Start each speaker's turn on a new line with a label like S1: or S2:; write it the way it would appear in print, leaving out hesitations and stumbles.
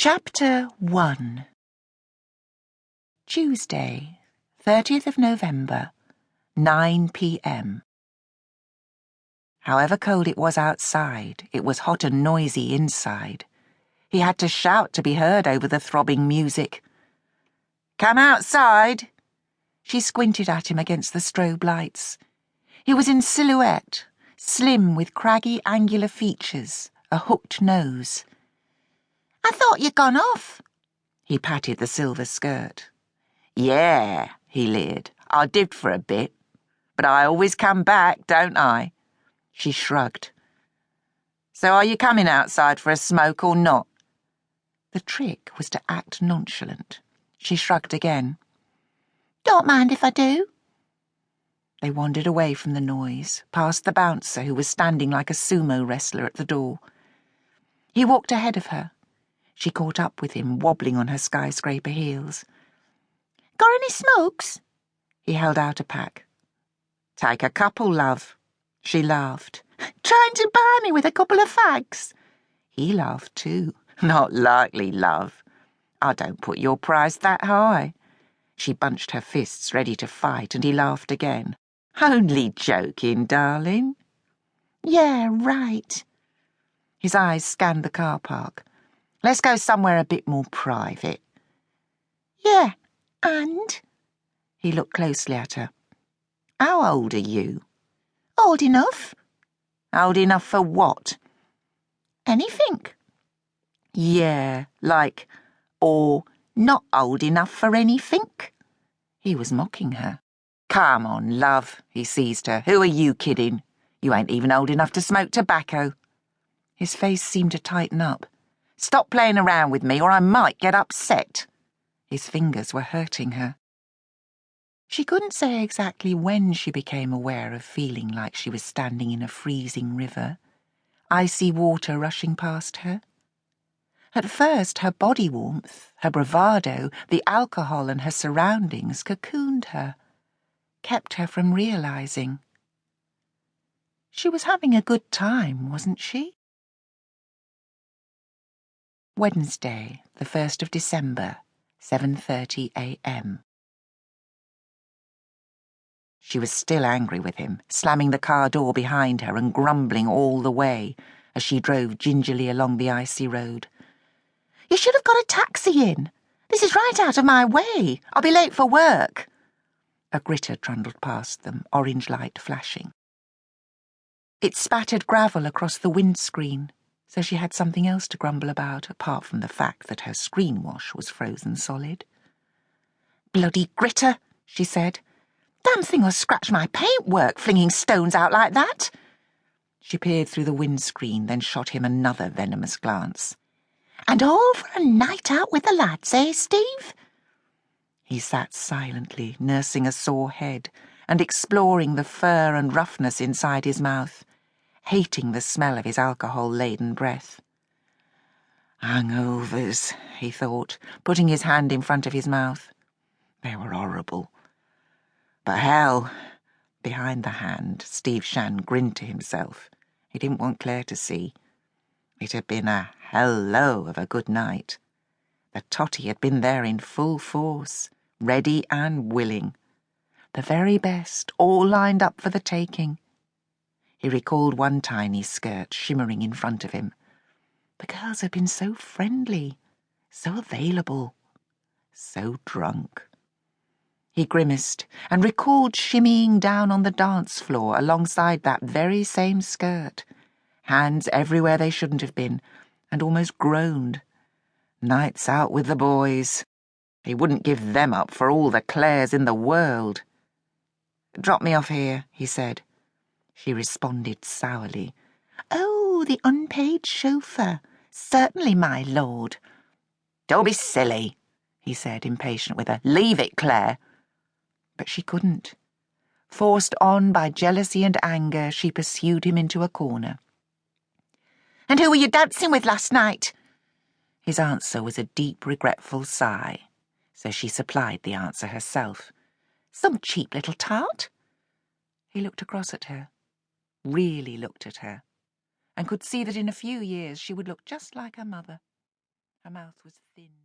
S1: Chapter 1. Tuesday, 30th of November, 9 p.m. However cold it was outside, it was hot and noisy inside. He had to shout to be heard over the throbbing music. "Come outside!" She squinted at him against the strobe lights. He was in silhouette, slim with craggy angular features, a hooked nose. "I thought you'd gone off." He patted the silver skirt. "Yeah," he leered, "I did for a bit. But I always come back, don't I?" She shrugged. "So are you coming outside for a smoke or not?" The trick was to act nonchalant. She shrugged again. "Don't mind if I do." They wandered away from the noise, past the bouncer who was standing like a sumo wrestler at the door. He walked ahead of her. She caught up with him, wobbling on her skyscraper heels. "Got any smokes?" He held out a pack. "Take a couple, love." She laughed. "Trying to buy me with a couple of fags?" He laughed too. "Not likely, love. I don't put your price that high." She bunched her fists ready to fight, and he laughed again. "Only joking, darling." "Yeah, right." His eyes scanned the car park. "Let's go somewhere a bit more private." "Yeah, and?" He looked closely at her. "How old are you?" "Old enough." "Old enough for what?" "Anything." "Yeah, like, or not old enough for anything?" He was mocking her. "Come on, love," he seized her. "Who are you kidding? You ain't even old enough to smoke tobacco." His face seemed to tighten up. "Stop playing around with me or I might get upset." His fingers were hurting her. She couldn't say exactly when she became aware of feeling like she was standing in a freezing river, icy water rushing past her. At first, her body warmth, her bravado, the alcohol and her surroundings cocooned her, kept her from realizing. She was having a good time, wasn't she? Wednesday, the 1st of December, 7:30 a.m. She was still angry with him, slamming the car door behind her and grumbling all the way as she drove gingerly along the icy road. "You should have got a taxi in. This is right out of my way. I'll be late for work." A gritter trundled past them, orange light flashing. It spattered gravel across the windscreen, so she had something else to grumble about, apart from the fact that her screen wash was frozen solid. "Bloody gritter," she said. "Damn thing will scratch my paintwork, flinging stones out like that." She peered through the windscreen, then shot him another venomous glance. "And all for a night out with the lads, eh, Steve?" He sat silently, nursing a sore head and exploring the fur and roughness inside his mouth, hating the smell of his alcohol-laden breath. Hangovers, he thought, putting his hand in front of his mouth. They were horrible. But hell, behind the hand, Steve Shan grinned to himself. He didn't want Claire to see. It had been a hello of a good night. The totty had been there in full force, ready and willing. The very best, all lined up for the taking. He recalled one tiny skirt shimmering in front of him. The girls had been so friendly, so available, so drunk. He grimaced and recalled shimmying down on the dance floor alongside that very same skirt, hands everywhere they shouldn't have been, and almost groaned. Nights out with the boys. He wouldn't give them up for all the Claires in the world. "Drop me off here," he said. She responded sourly. "Oh, the unpaid chauffeur. Certainly, my lord." "Don't be silly," he said, impatient with her. "Leave it, Claire." But she couldn't. Forced on by jealousy and anger, she pursued him into a corner. "And who were you dancing with last night?" His answer was a deep, regretful sigh, so she supplied the answer herself. "Some cheap little tart." He looked across at her, really looked at her, and could see that in a few years she would look just like her mother. Her mouth was thin.